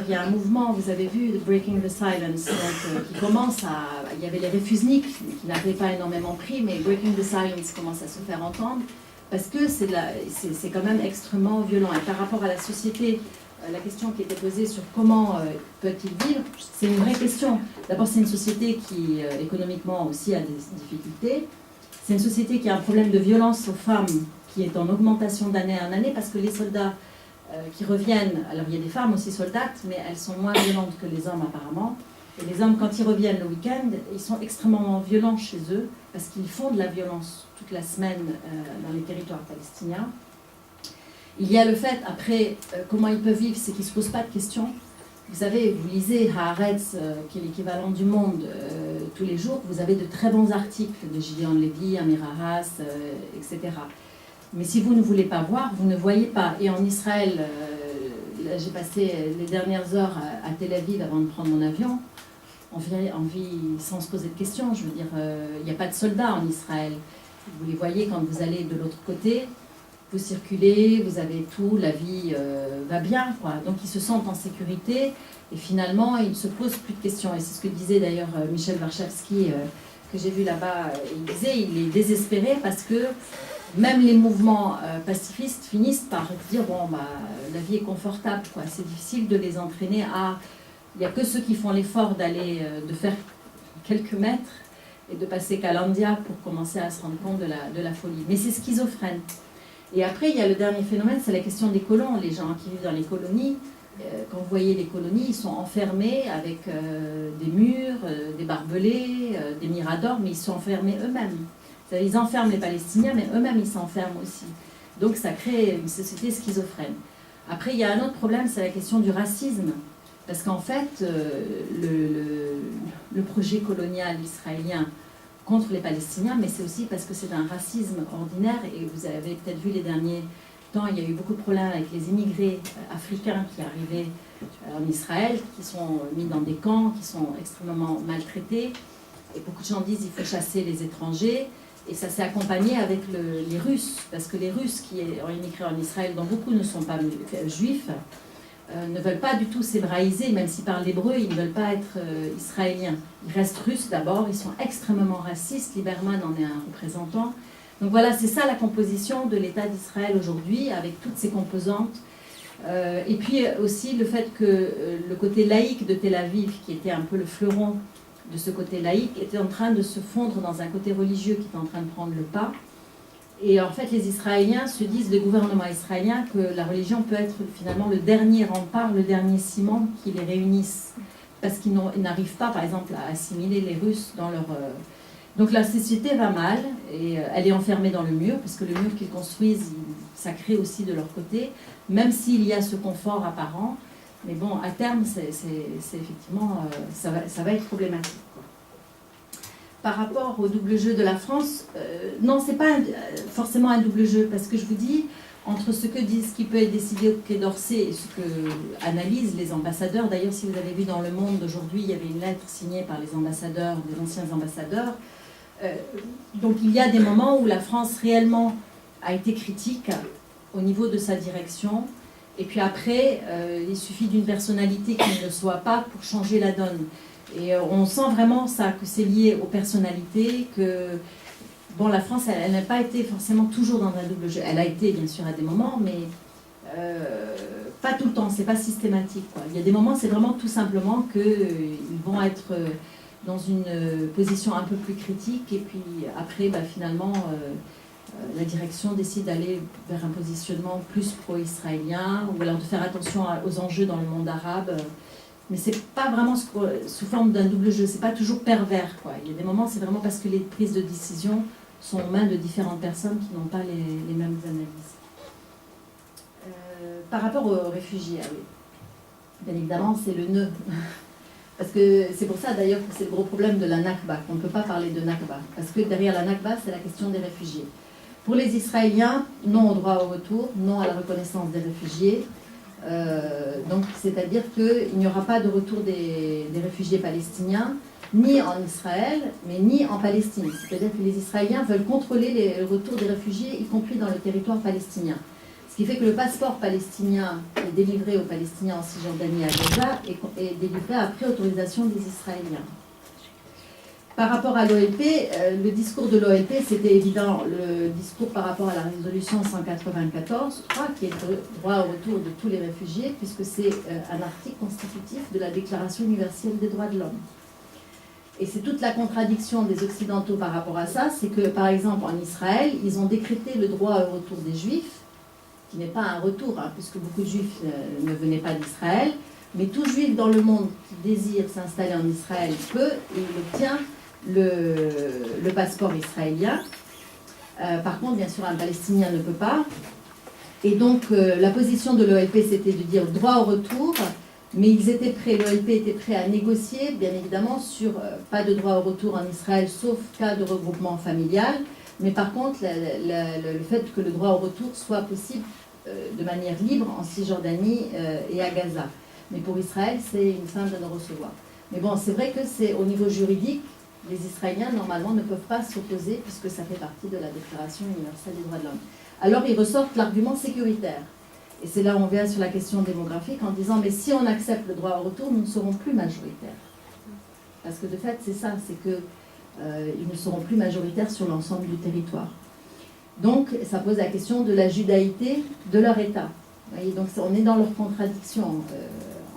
Il y a un mouvement, vous avez vu, Breaking the Silence, donc, qui commence à... Il y avait les Refusniks qui n'avaient pas énormément pris, mais Breaking the Silence commence à se faire entendre, parce que c'est quand même extrêmement violent. Et par rapport à la société, la question qui était posée sur comment peut-il vivre, c'est une vraie question. D'abord, c'est une société qui, économiquement aussi, a des difficultés. C'est une société qui a un problème de violence aux femmes qui est en augmentation d'année en année, parce que les soldats qui reviennent, alors il y a des femmes aussi soldates, mais elles sont moins violentes que les hommes apparemment. Et les hommes, quand ils reviennent le week-end, ils sont extrêmement violents chez eux, parce qu'ils font de la violence toute la semaine dans les territoires palestiniens. Il y a le fait, après, comment ils peuvent vivre, c'est qu'ils ne se posent pas de questions. Vous savez, vous lisez Haaretz, qui est l'équivalent du Monde, tous les jours, vous avez de très bons articles de Gideon Levy, Amir Haas, etc. Mais si vous ne voulez pas voir, vous ne voyez pas. Et en Israël, j'ai passé les dernières heures à Tel Aviv avant de prendre mon avion. On vit sans se poser de questions. Je veux dire, il n'y a pas de soldats en Israël. Vous les voyez quand vous allez de l'autre côté. Vous circulez, vous avez tout, la vie va bien, quoi. Donc ils se sentent en sécurité et finalement ils ne se posent plus de questions. Et c'est ce que disait d'ailleurs Michel Warshawski, que j'ai vu là-bas. Il disait il est désespéré parce que même les mouvements pacifistes finissent par dire bon, bah, la vie est confortable, quoi. C'est difficile de les entraîner à. Il n'y a que ceux qui font l'effort de faire quelques mètres et de passer Calandia pour commencer à se rendre compte de la folie. Mais c'est schizophrène. Et après, il y a le dernier phénomène, c'est la question des colons. Les gens qui vivent dans les colonies, quand vous voyez les colonies, ils sont enfermés avec des murs, des barbelés, des miradors, mais ils sont enfermés eux-mêmes. Ils enferment les Palestiniens, mais eux-mêmes, ils s'enferment aussi. Donc ça crée une société schizophrène. Après, il y a un autre problème, c'est la question du racisme. Parce qu'en fait, le projet colonial israélien contre les Palestiniens, mais c'est aussi parce que c'est un racisme ordinaire, et vous avez peut-être vu les derniers temps, il y a eu beaucoup de problèmes avec les immigrés africains qui arrivaient en Israël, qui sont mis dans des camps, qui sont extrêmement maltraités, et beaucoup de gens disent qu'il faut chasser les étrangers, et ça s'est accompagné avec les Russes, parce que les Russes qui ont immigré en Israël, dont beaucoup ne sont pas juifs, ne veulent pas du tout s'hébraïser, même s'ils parlent l'hébreu, ils ne veulent pas être israéliens. Ils restent russes d'abord, ils sont extrêmement racistes, Lieberman en est un représentant. Donc voilà, c'est ça la composition de l'État d'Israël aujourd'hui, avec toutes ses composantes. Et puis aussi le fait que le côté laïque de Tel Aviv, qui était un peu le fleuron de ce côté laïque, était en train de se fondre dans un côté religieux qui est en train de prendre le pas. Et en fait, les Israéliens se disent, le gouvernement israélien, que la religion peut être finalement le dernier rempart, le dernier ciment qui les réunisse. Parce qu'ils n'arrivent pas, par exemple, à assimiler les Russes dans leur... Donc la société va mal, et elle est enfermée dans le mur, parce que le mur qu'ils construisent, ça crée aussi de leur côté, même s'il y a ce confort apparent. Mais bon, à terme, c'est effectivement, ça va être problématique. Par rapport au double jeu de la France, non, c'est pas forcément un double jeu, parce que je vous dis, entre ce qui peut être décidé au Quai d'Orsay et ce que analysent les ambassadeurs, d'ailleurs si vous avez vu dans Le Monde d'aujourd'hui, il y avait une lettre signée par les ambassadeurs, des anciens ambassadeurs, donc il y a des moments où la France réellement a été critique au niveau de sa direction, et puis après, il suffit d'une personnalité qui ne le soit pas pour changer la donne. Et on sent vraiment ça, que c'est lié aux personnalités, que bon, la France, elle n'a pas été forcément toujours dans un double jeu. Elle a été, bien sûr, à des moments, mais pas tout le temps, c'est pas systématique, quoi. Il y a des moments, c'est vraiment tout simplement qu'ils vont être dans une position un peu plus critique, et puis après, bah, finalement, la direction décide d'aller vers un positionnement plus pro-israélien, ou alors de faire attention aux enjeux dans le monde arabe. Mais c'est pas vraiment sous forme d'un double jeu, c'est pas toujours pervers, quoi. Il y a des moments, c'est vraiment parce que les prises de décision sont aux mains de différentes personnes qui n'ont pas les mêmes analyses. Par rapport aux réfugiés, ah oui. Bien évidemment, c'est le nœud. Parce que c'est pour ça d'ailleurs que c'est le gros problème de la Nakba, qu'on ne peut pas parler de Nakba. Parce que derrière la Nakba, c'est la question des réfugiés. Pour les Israéliens, non au droit au retour, non à la reconnaissance des réfugiés. Donc, c'est-à-dire qu'il n'y aura pas de retour des réfugiés palestiniens, ni en Israël, mais ni en Palestine. C'est-à-dire que les Israéliens veulent contrôler le retour des réfugiés, y compris dans le territoire palestinien. Ce qui fait que le passeport palestinien est délivré aux Palestiniens en Cisjordanie et à Gaza est délivré après autorisation des Israéliens. Par rapport à l'OLP, le discours de l'OLP, c'était évident, le discours par rapport à la résolution 194, je crois, qui est le droit au retour de tous les réfugiés, puisque c'est un article constitutif de la Déclaration universelle des droits de l'homme. Et c'est toute la contradiction des Occidentaux par rapport à ça, c'est que, par exemple, en Israël, ils ont décrété le droit au retour des Juifs, qui n'est pas un retour, hein, puisque beaucoup de Juifs ne venaient pas d'Israël, mais tout Juif dans le monde qui désire s'installer en Israël peut, et il obtient le passeport israélien. Par contre, bien sûr, un Palestinien ne peut pas. Et donc, la position de l'OLP, c'était de dire droit au retour, mais ils étaient prêts, l'OLP était prêt à négocier, bien évidemment, sur pas de droit au retour en Israël, sauf cas de regroupement familial, mais par contre, le fait que le droit au retour soit possible de manière libre en Cisjordanie et à Gaza. Mais pour Israël, c'est une fin de non-recevoir. Mais bon, c'est vrai que c'est au niveau juridique, les Israéliens, normalement, ne peuvent pas s'opposer puisque ça fait partie de la Déclaration universelle des droits de l'homme. Alors, ils ressortent l'argument sécuritaire. Et c'est là où on vient sur la question démographique en disant, mais si on accepte le droit au retour, nous ne serons plus majoritaires. Parce que de fait, c'est ça, c'est qu'ils ne seront plus majoritaires sur l'ensemble du territoire. Donc, ça pose la question de la judaïté de leur État. Vous voyez, donc, on est dans leur contradiction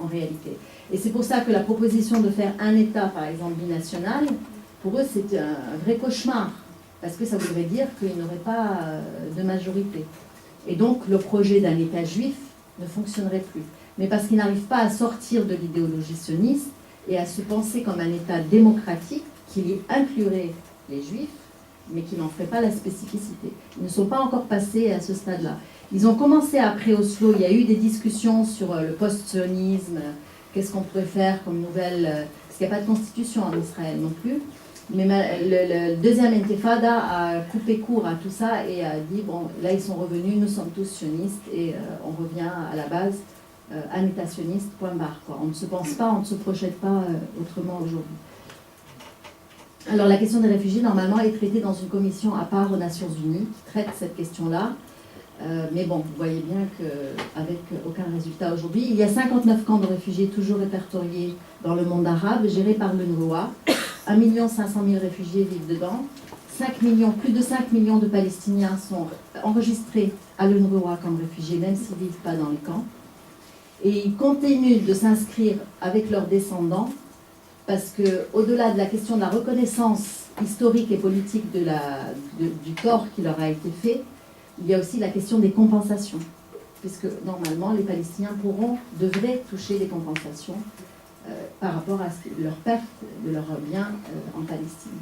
en réalité. Et c'est pour ça que la proposition de faire un État, par exemple, binational, pour eux, c'est un vrai cauchemar. Parce que ça voudrait dire qu'ils n'auraient pas de majorité. Et donc, le projet d'un État juif ne fonctionnerait plus. Mais parce qu'ils n'arrivent pas à sortir de l'idéologie sioniste et à se penser comme un État démocratique qui y inclurait les Juifs, mais qui n'en ferait pas la spécificité. Ils ne sont pas encore passés à ce stade-là. Ils ont commencé après Oslo, il y a eu des discussions sur le post-sionisme, qu'est-ce qu'on pourrait faire comme nouvelle... parce qu'il n'y a pas de constitution en Israël non plus. Mais le deuxième intifada a coupé court à tout ça et a dit, bon, là ils sont revenus, nous sommes tous sionistes et on revient à la base, un État sioniste, point barre. Quoi. On ne se pense pas, on ne se projette pas autrement aujourd'hui. Alors la question des réfugiés, normalement, est traitée dans une commission à part aux Nations Unies qui traite cette question-là. Mais bon, vous voyez bien qu'avec aucun résultat aujourd'hui. Il y a 59 camps de réfugiés toujours répertoriés dans le monde arabe, gérés par l'UNRWA. 1 500 000 réfugiés vivent dedans. 5 millions, plus de 5 millions de Palestiniens sont enregistrés à l'UNRWA comme réfugiés, même s'ils ne vivent pas dans les camps. Et ils continuent de s'inscrire avec leurs descendants, parce qu'au-delà de la question de la reconnaissance historique et politique du tort qui leur a été fait, il y a aussi la question des compensations, puisque normalement les Palestiniens devraient toucher des compensations par rapport à leur perte de leurs biens en Palestine.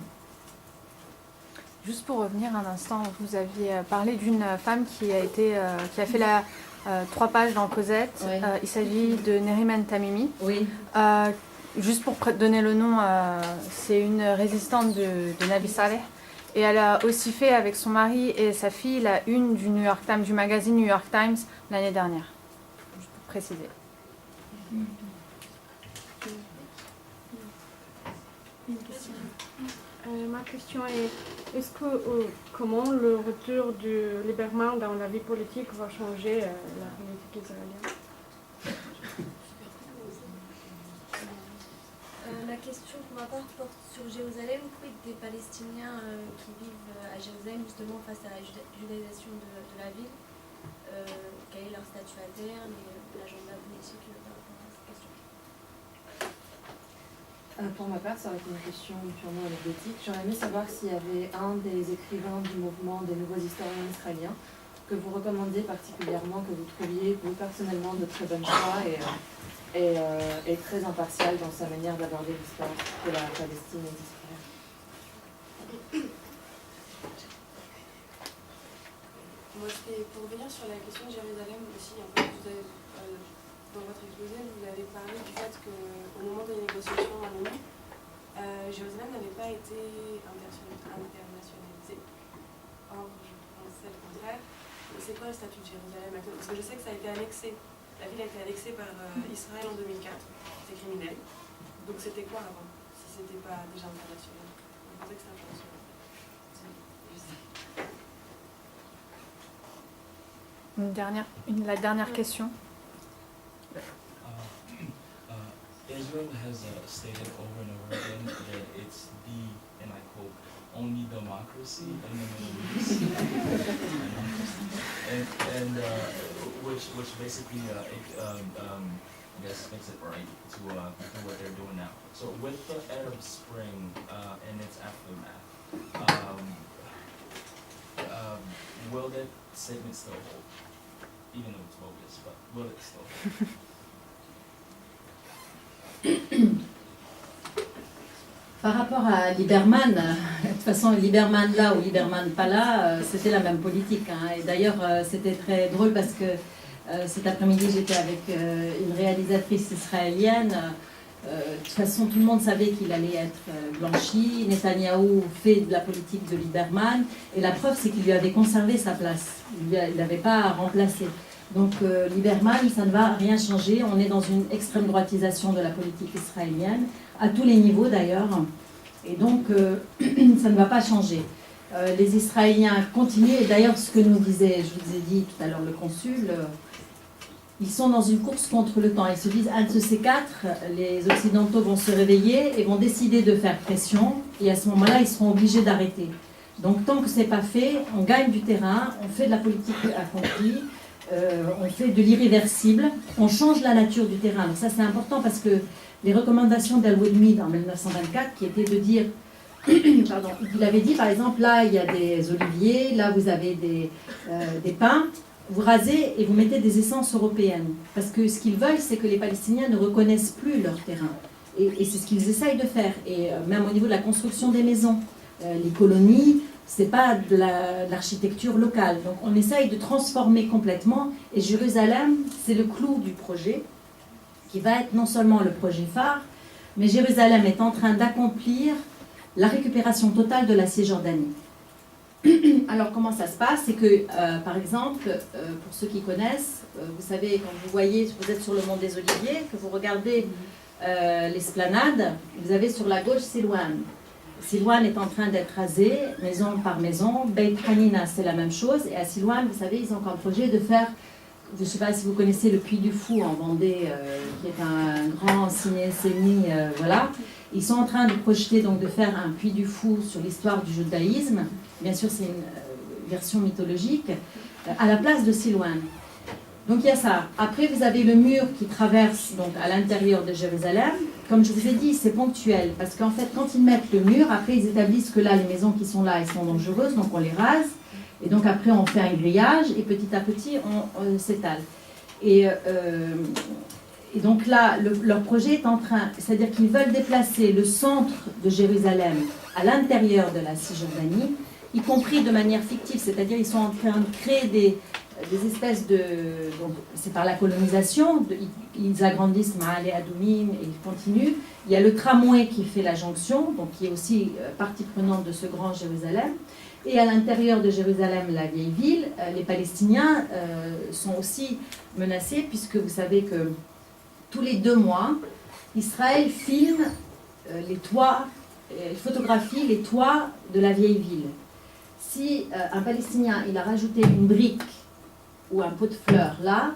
Juste pour revenir un instant, vous aviez parlé d'une femme qui a fait 3 pages dans Cosette. Oui. Il s'agit de Neriman Tamimi. Oui. Juste pour donner le nom, c'est une résistante de Nabi Saleh. Et elle a aussi fait avec son mari et sa fille la une du New York Times, du magazine New York Times l'année dernière. Juste pour préciser. Ma question est, comment le retour de Lieberman dans la vie politique va changer la politique israélienne? La question pour ma part porte sur Jérusalem. Quid des Palestiniens qui vivent à Jérusalem justement face à la judaïsation de la ville? Quel est leur statut interne et l'agenda politique par rapport à cette question? Pour ma part, ça aurait été une question purement anecdotique. J'aurais aimé savoir s'il y avait un des écrivains du mouvement des nouveaux historiens israéliens que vous recommandiez particulièrement, que vous trouviez vous personnellement de très bonne foi et très impartial dans sa manière d'aborder l'histoire de la Palestine et d'Israël. Moi, c'était pour revenir sur la question de Jérusalem aussi. En fait, dans votre exposé, vous avez parlé du fait qu'au moment des négociations à l'ONU, Jérusalem n'avait pas été internationalisée. Or, je pensais le contraire. C'est quoi le statut de Jérusalem actuellement? Parce que je sais que ça a été annexé. La ville a été annexée par Israël en 2004. C'est criminel. Donc c'était quoi avant, si c'était pas déjà international? On pensait que c'était international. La dernière question. Israel has stated over and over again that it's the, and I quote, only democracy in the Middle East, and which basically I guess makes it right to do what they're doing now. So with the Arab Spring and its aftermath, will that statement still hold? Even though it's bogus, but will it still hold? Par rapport à Lieberman, de toute façon, Lieberman là ou Lieberman pas là, c'était la même politique. Hein. Et d'ailleurs, c'était très drôle parce que cet après-midi, j'étais avec une réalisatrice israélienne. De toute façon, tout le monde savait qu'il allait être blanchi. Netanyahou fait de la politique de Lieberman. Et la preuve, c'est qu'il lui avait conservé sa place. Il n'avait pas remplacé. Donc Lieberman, ça ne va rien changer. On est dans une extrême droitisation de la politique israélienne, à tous les niveaux d'ailleurs. Et donc ça ne va pas changer. Les Israéliens continuent. Et d'ailleurs, ce que nous disait, je vous ai dit tout à l'heure, le consul, ils sont dans une course contre le temps. Ils se disent, un de ces quatre, les Occidentaux vont se réveiller et vont décider de faire pression. Et à ce moment-là, ils seront obligés d'arrêter. Donc tant que ce n'est pas fait, on gagne du terrain, on fait de la politique accomplie. On fait de l'irréversible, on change la nature du terrain. Donc ça c'est important parce que les recommandations d'Al-Wedmid en 1924 qui étaient de dire, pardon, il avait dit par exemple là il y a des oliviers, là vous avez des pins, vous rasez et vous mettez des essences européennes. Parce que ce qu'ils veulent c'est que les Palestiniens ne reconnaissent plus leur terrain. Et c'est ce qu'ils essayent de faire. Et même au niveau de la construction des maisons, les colonies, c'est pas de l'architecture locale. Donc on essaye de transformer complètement. Et Jérusalem, c'est le clou du projet, qui va être non seulement le projet phare, mais Jérusalem est en train d'accomplir la récupération totale de la Cisjordanie. Alors comment ça se passe? C'est que, par exemple, pour ceux qui connaissent, vous savez, quand vous voyez, vous êtes sur le mont des Oliviers, que vous regardez l'esplanade, vous avez sur la gauche Silouane. Silouane est en train d'être rasé, maison par maison. Beit Hanina, c'est la même chose. Et à Silouane, vous savez, ils ont comme projet de faire, je ne sais pas si vous connaissez le Puy du Fou en Vendée, qui est un grand ciné-sénie, voilà. Ils sont en train de projeter, donc, de faire un Puy du Fou sur l'histoire du judaïsme. Bien sûr, c'est une version mythologique, à la place de Silouane. Donc il y a ça. Après, vous avez le mur qui traverse donc à l'intérieur de Jérusalem. Comme je vous ai dit, c'est ponctuel. Parce qu'en fait, quand ils mettent le mur, après, ils établissent que là, les maisons qui sont là, elles sont dangereuses. Donc on les rase. Et donc après, on fait un grillage. Et petit à petit, on s'étale. Et donc là, leur projet est en train... C'est-à-dire qu'ils veulent déplacer le centre de Jérusalem à l'intérieur de la Cisjordanie, y compris de manière fictive. C'est-à-dire ils sont en train de créer des espèces de... Donc, c'est par la colonisation, ils agrandissent Ma'ale Adoumim et ils continuent. Il y a le tramway qui fait la jonction, donc qui est aussi partie prenante de ce grand Jérusalem. Et à l'intérieur de Jérusalem, la vieille ville, les Palestiniens sont aussi menacés, puisque vous savez que tous les 2 mois, Israël filme les toits, photographie les toits de la vieille ville. Si un Palestinien il a rajouté une brique ou un pot de fleurs là,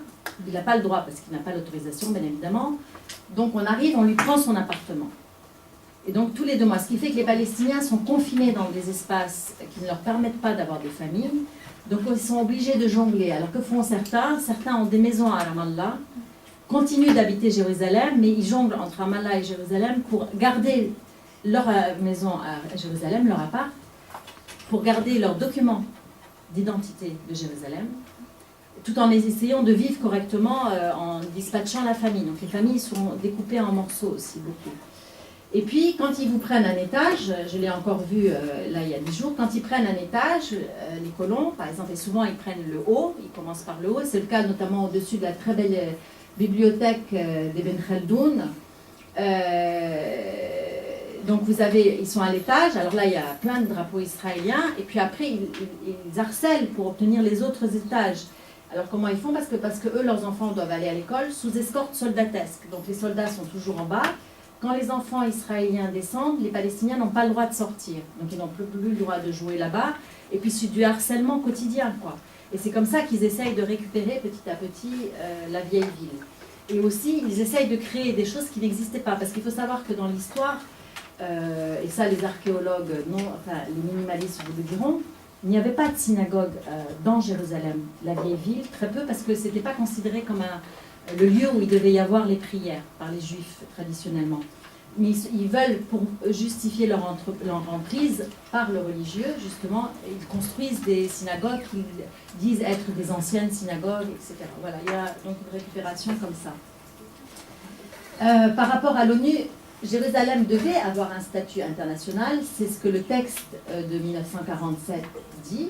il n'a pas le droit parce qu'il n'a pas l'autorisation, bien évidemment. Donc on arrive, on lui prend son appartement. Et donc tous les 2 mois, ce qui fait que les Palestiniens sont confinés dans des espaces qui ne leur permettent pas d'avoir des familles. Donc ils sont obligés de jongler. Alors que font certains? Certains ont des maisons à Ramallah, continuent d'habiter Jérusalem, mais ils jonglent entre Ramallah et Jérusalem pour garder leur maison à Jérusalem, leur appart, pour garder leurs documents d'identité de Jérusalem, tout en essayant de vivre correctement en dispatchant la famille. Donc les familles sont découpées en morceaux aussi beaucoup. Et puis quand ils vous prennent un étage, je l'ai encore vu là il y a 10 jours, quand ils prennent un étage, les colons par exemple, et souvent ils prennent le haut, ils commencent par le haut, c'est le cas notamment au-dessus de la très belle bibliothèque d'Ibn Khaldoun. Donc vous avez, ils sont à l'étage, alors là il y a plein de drapeaux israéliens, et puis après ils harcèlent pour obtenir les autres étages. Alors comment ils font? Parce que eux, leurs enfants doivent aller à l'école sous escorte soldatesque. Donc les soldats sont toujours en bas. Quand les enfants israéliens descendent, les Palestiniens n'ont pas le droit de sortir. Donc ils n'ont plus le droit de jouer là-bas. Et puis c'est du harcèlement quotidien, quoi. Et c'est comme ça qu'ils essayent de récupérer petit à petit la vieille ville. Et aussi, ils essayent de créer des choses qui n'existaient pas. Parce qu'il faut savoir que dans l'histoire, et ça les archéologues, les minimalistes vous le diront, il n'y avait pas de synagogue dans Jérusalem, la vieille ville, très peu, parce que ce n'était pas considéré comme le lieu où il devait y avoir les prières par les juifs traditionnellement. Mais ils veulent, pour justifier leur emprise par le religieux, justement, ils construisent des synagogues qu'ils disent être des anciennes synagogues, etc. Voilà, il y a donc une récupération comme ça. Par rapport à l'ONU, Jérusalem devait avoir un statut international, c'est ce que le texte de 1947 dit,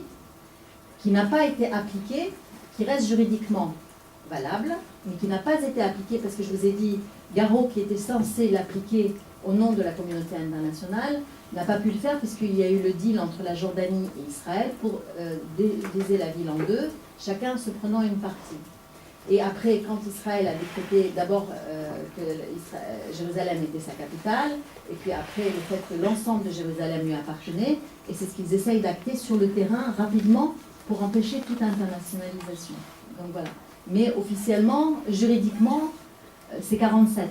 qui n'a pas été appliqué, qui reste juridiquement valable, mais qui n'a pas été appliqué parce que je vous ai dit, Garot, qui était censé l'appliquer au nom de la communauté internationale, n'a pas pu le faire puisqu'il y a eu le deal entre la Jordanie et Israël pour diviser la ville en deux, chacun se prenant une partie. Et après, quand Israël a décrété d'abord que Jérusalem était sa capitale, et puis après le fait que l'ensemble de Jérusalem lui appartenait, et c'est ce qu'ils essayent d'acter sur le terrain rapidement pour empêcher toute internationalisation. Donc voilà. Mais officiellement, juridiquement, c'est 47.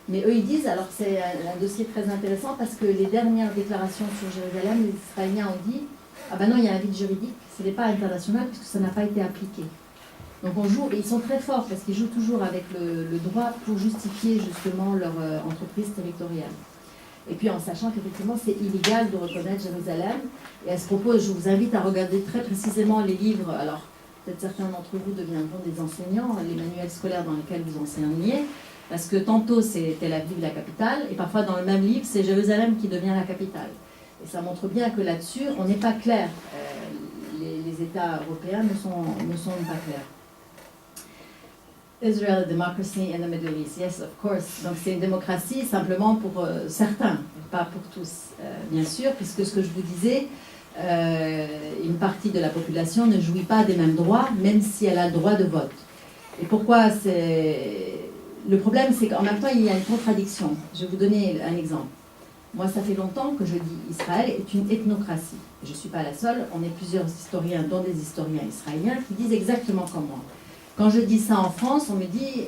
Mais eux, ils disent, alors c'est un dossier très intéressant parce que les dernières déclarations sur Jérusalem, les Israéliens ont dit, ah ben non, il y a un vide juridique, ce n'est pas international puisque ça n'a pas été appliqué. Donc on joue, et ils sont très forts parce qu'ils jouent toujours avec le droit pour justifier justement leur entreprise territoriale. Et puis en sachant qu'effectivement c'est illégal de reconnaître Jérusalem. Et à ce propos, je vous invite à regarder très précisément les livres. Alors peut-être certains d'entre vous deviendront des enseignants, les manuels scolaires dans lesquels vous enseignez, parce que tantôt c'est Tel Aviv la capitale, et parfois dans le même livre c'est Jérusalem qui devient la capitale. Et ça montre bien que là-dessus on n'est pas clair. Les États européens ne sont pas clairs. Israel democracy in the Middle East, yes, of course. Donc c'est une démocratie simplement pour certains, pas pour tous, bien sûr, puisque ce que je vous disais, une partie de la population ne jouit pas des mêmes droits, même si elle a le droit de vote. Et pourquoi c'est... Le problème, c'est qu'en même temps, il y a une contradiction. Je vais vous donner un exemple. Moi, ça fait longtemps que je dis Israël est une ethnocratie. Je ne suis pas la seule, on est plusieurs historiens, dont des historiens israéliens, qui disent exactement comme moi. Quand je dis ça en France, on me dit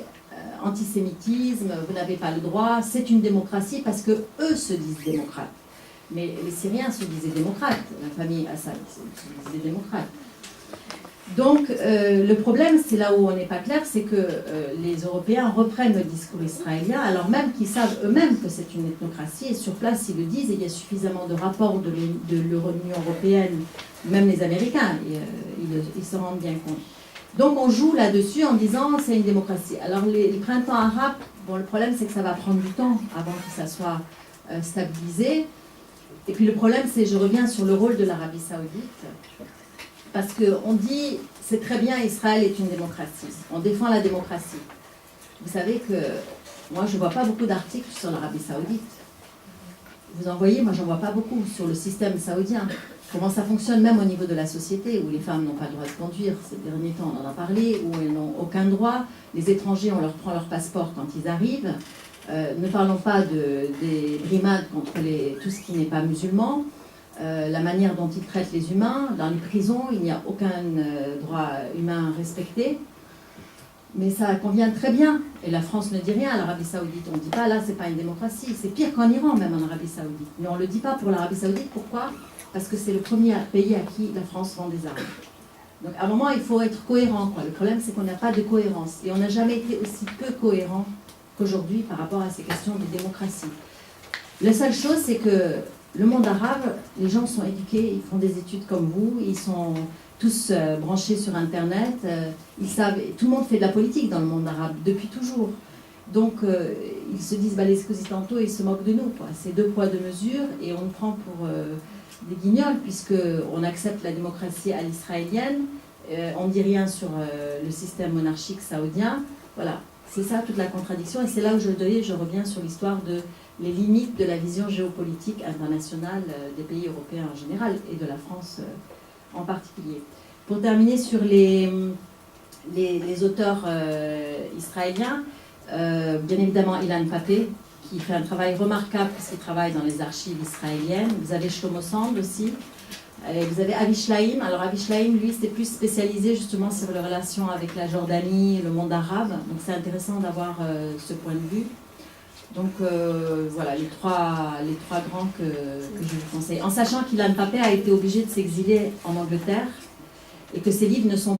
antisémitisme, vous n'avez pas le droit, c'est une démocratie parce que eux se disent démocrates. Mais les Syriens se disaient démocrates, la famille Assad se disait démocrate. Donc le problème, c'est là où on n'est pas clair, c'est que les Européens reprennent le discours israélien alors même qu'ils savent eux-mêmes que c'est une ethnocratie et sur place ils le disent et il y a suffisamment de rapports de l'Union européenne, même les Américains, ils se rendent bien compte. Donc on joue là-dessus en disant c'est une démocratie. Alors les printemps arabes, bon le problème c'est que ça va prendre du temps avant que ça soit stabilisé. Et puis le problème c'est, je reviens sur le rôle de l'Arabie Saoudite, parce qu'on dit c'est très bien Israël est une démocratie, on défend la démocratie. Vous savez que moi je ne vois pas beaucoup d'articles sur l'Arabie Saoudite. Vous en voyez, moi j'en vois pas beaucoup sur le système saoudien. Comment ça fonctionne même au niveau de la société, où les femmes n'ont pas le droit de conduire, ces derniers temps on en a parlé, où elles n'ont aucun droit, les étrangers on leur prend leur passeport quand ils arrivent, ne parlons pas des brimades contre tout ce qui n'est pas musulman, la manière dont ils traitent les humains, dans les prisons il n'y a aucun droit humain respecté, mais ça convient très bien, et la France ne dit rien à l'Arabie Saoudite, on ne dit pas là c'est pas une démocratie, c'est pire qu'en Iran même en Arabie Saoudite, mais on ne le dit pas pour l'Arabie Saoudite, pourquoi ? Parce que c'est le premier pays à qui la France vend des armes. Donc à un moment, il faut être cohérent, quoi. Le problème, c'est qu'on n'a pas de cohérence. Et on n'a jamais été aussi peu cohérent qu'aujourd'hui par rapport à ces questions de démocratie. La seule chose, c'est que le monde arabe, les gens sont éduqués, ils font des études comme vous, ils sont tous branchés sur Internet, ils savent, tout le monde fait de la politique dans le monde arabe, depuis toujours. Donc ils se disent, les occidentaux, ils se moquent de nous, quoi. C'est deux poids, deux mesures, et on nous prend pour... des guignols, puisqu'on accepte la démocratie à l'israélienne, on ne dit rien sur le système monarchique saoudien. Voilà, c'est ça toute la contradiction, et c'est là où je reviens sur l'histoire de les limites de la vision géopolitique internationale des pays européens en général, et de la France en particulier. Pour terminer sur les auteurs israéliens, bien évidemment Ilan Pappé, qui fait un travail remarquable puisqu'il travaille dans les archives israéliennes. Vous avez Shlomo Sand aussi. Vous avez Avi Shlaim. Alors Avi Shlaim, lui, c'était plus spécialisé justement sur les relations avec la Jordanie, le monde arabe. Donc c'est intéressant d'avoir ce point de vue. Donc voilà, les trois grands que je vous conseille. En sachant qu'Ilan Pappé a été obligé de s'exiler en Angleterre et que ses livres ne sont